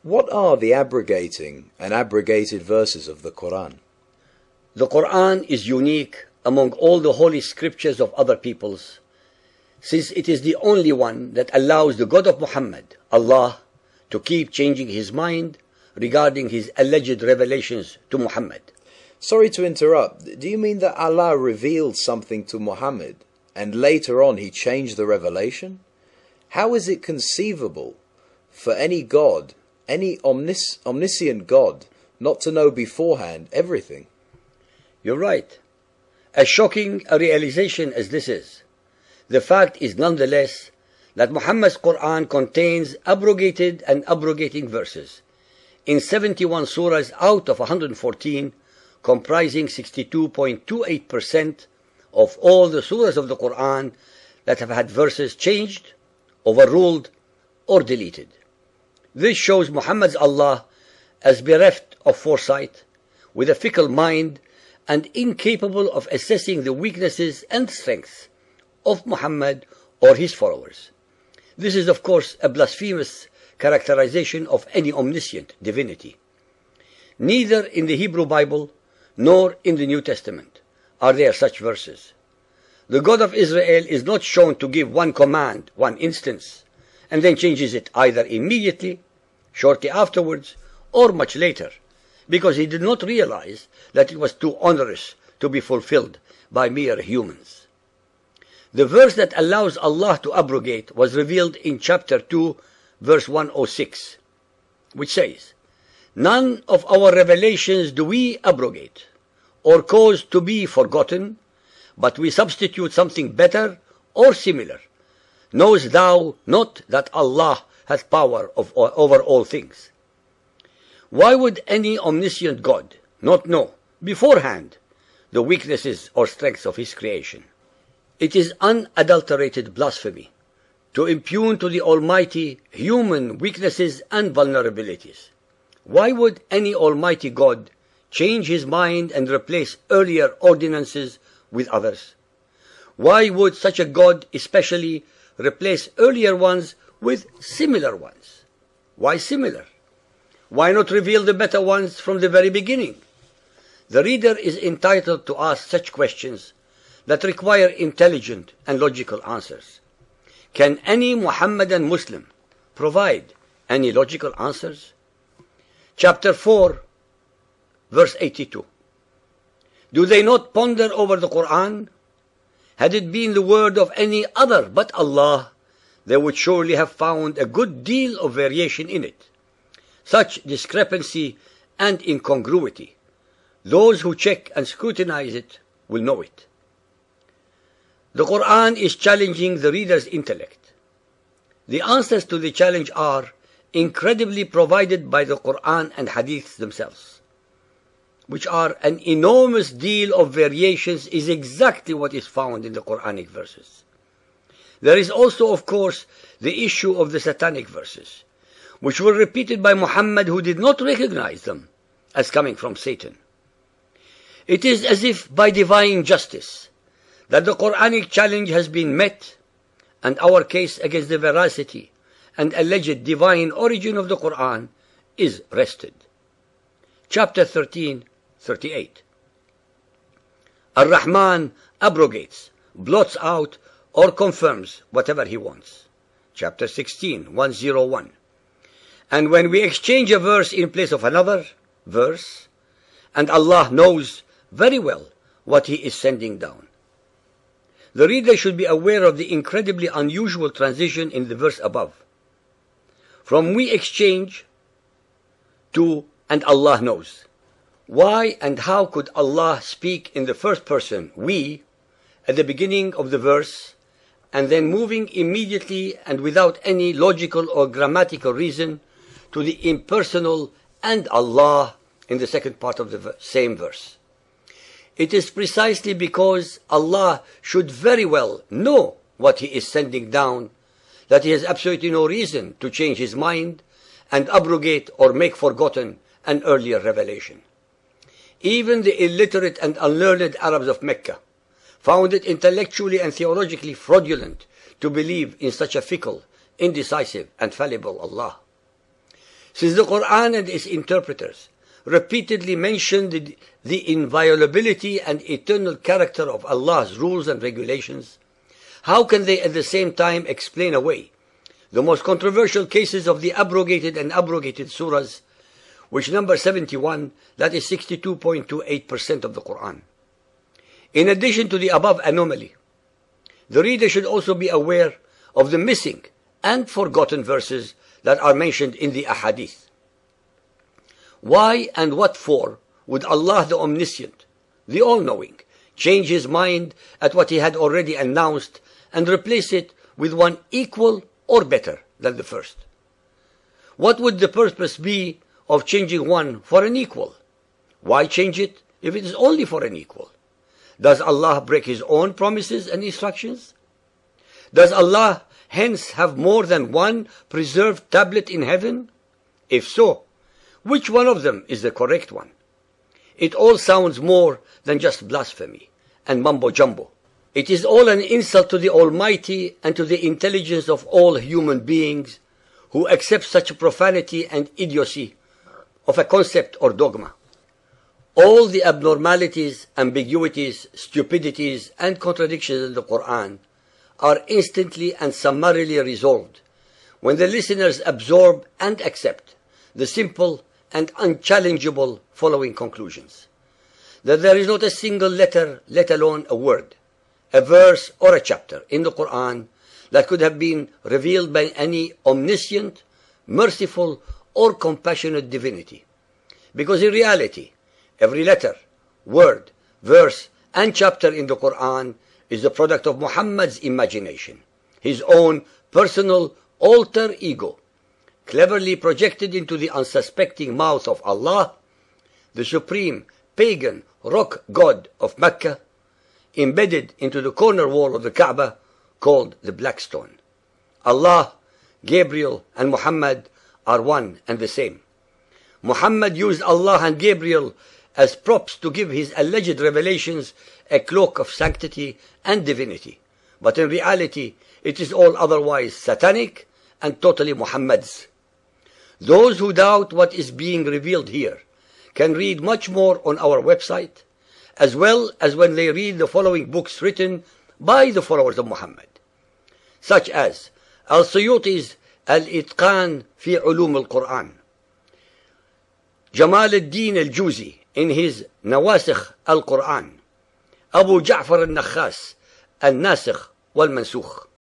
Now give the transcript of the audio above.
What are the abrogating and abrogated verses of the Quran? The Quran is unique among all the holy scriptures of other peoples, since it is the only one that allows the God of Muhammad, Allah, to keep changing his mind regarding his alleged revelations to Muhammad. Sorry to interrupt. Do you mean that Allah revealed something to Muhammad and later on he changed the revelation? How is it conceivable for any God, any omniscient God, not to know beforehand everything? You're right. As shocking a realization as this is, the fact is nonetheless that Muhammad's Quran contains abrogated and abrogating verses in 71 surahs out of 114, comprising 62.28% of all the surahs of the Quran that have had verses changed, overruled, or deleted. This shows Muhammad's Allah as bereft of foresight, with a fickle mind, and incapable of assessing the weaknesses and strengths of Muhammad or his followers. This is, of course, a blasphemous characterization of any omniscient divinity. Neither in the Hebrew Bible nor in the New Testament are there such verses. The God of Israel is not shown to give one command, one instance, and then changes it either immediately, shortly afterwards, or much later, because he did not realize that it was too onerous to be fulfilled by mere humans. The verse that allows Allah to abrogate was revealed in chapter 2, verse 106, which says, "None of our revelations do we abrogate, or cause to be forgotten, but we substitute something better or similar. Knowest thou not that Allah hath power over all things?" Why would any omniscient God not know beforehand the weaknesses or strengths of his creation? It is unadulterated blasphemy to impugn to the Almighty human weaknesses and vulnerabilities. Why would any Almighty God change his mind and replace earlier ordinances with others? Why would such a God especially replace earlier ones with similar ones? Why similar? Why not reveal the better ones from the very beginning? The reader is entitled to ask such questions that require intelligent and logical answers. Can any Muhammadan Muslim provide any logical answers? Chapter 4, verse 82. Do they not ponder over the Quran? Had it been the word of any other but Allah, they would surely have found a good deal of variation in it. Such discrepancy and incongruity, those who check and scrutinize it will know it. The Quran is challenging the reader's intellect. The answers to the challenge are incredibly provided by the Quran and Hadiths themselves, which are an enormous deal of variations is exactly what is found in the Quranic verses. There is also, of course, the issue of the satanic verses, which were repeated by Muhammad, who did not recognize them as coming from Satan. It is as if by divine justice that the Quranic challenge has been met, and our case against the veracity and alleged divine origin of the Quran is rested. Chapter 13, 38. Ar-Rahman abrogates, blots out, or confirms whatever he wants. Chapter 16, 101. And when we exchange a verse in place of another verse, and Allah knows very well what he is sending down. The reader should be aware of the incredibly unusual transition in the verse above, from we exchange to and Allah knows. Why and how could Allah speak in the first person, we, at the beginning of the verse, and then moving immediately and without any logical or grammatical reason to the impersonal and Allah in the second part of the same verse? It is precisely because Allah should very well know what he is sending down that he has absolutely no reason to change his mind and abrogate or make forgotten an earlier revelation. Even the illiterate and unlearned Arabs of Mecca found it intellectually and theologically fraudulent to believe in such a fickle, indecisive, and fallible Allah. Since the Quran and its interpreters repeatedly mention the inviolability and eternal character of Allah's rules and regulations, how can they at the same time explain away the most controversial cases of the abrogated and abrogated surahs, which number 71, that is 62.28% of the Quran? In addition to the above anomaly, the reader should also be aware of the missing and forgotten verses that are mentioned in the ahadith. Why and what for would Allah the Omniscient, the All-Knowing, change His mind at what He had already announced and replace it with one equal or better than the first? What would the purpose be of changing one for an equal? Why change it if it is only for an equal? Does Allah break His own promises and instructions? Does Allah hence have more than one preserved tablet in heaven? If so, which one of them is the correct one? It all sounds more than just blasphemy and mumbo-jumbo. It is all an insult to the Almighty and to the intelligence of all human beings who accept such profanity and idiocy of a concept or dogma. All the abnormalities, ambiguities, stupidities, and contradictions in the Quran are instantly and summarily resolved when the listeners absorb and accept the simple and unchallengeable following conclusions: that there is not a single letter, let alone a word, a verse or a chapter in the Quran that could have been revealed by any omniscient, merciful, or compassionate divinity. Because in reality, every letter, word, verse, and chapter in the Quran is the product of Muhammad's imagination, his own personal alter ego, cleverly projected into the unsuspecting mouth of Allah, the supreme pagan rock god of Mecca, embedded into the corner wall of the Kaaba called the Black Stone. Allah, Gabriel, and Muhammad are one and the same. Muhammad used Allah and Gabriel as props to give his alleged revelations a cloak of sanctity and divinity. But in reality, it is all otherwise satanic and totally Muhammad's. Those who doubt what is being revealed here can read much more on our website, as well as when they read the following books written by the followers of Muhammad, such as Al-Suyuti's Al-Itqan fi Ulum al-Quran, Jamal al-Din al-Juzi in his Nawasikh al-Quran, Abu Ja'far al-Nakhas, Al-Nasikh wal-Mansukh.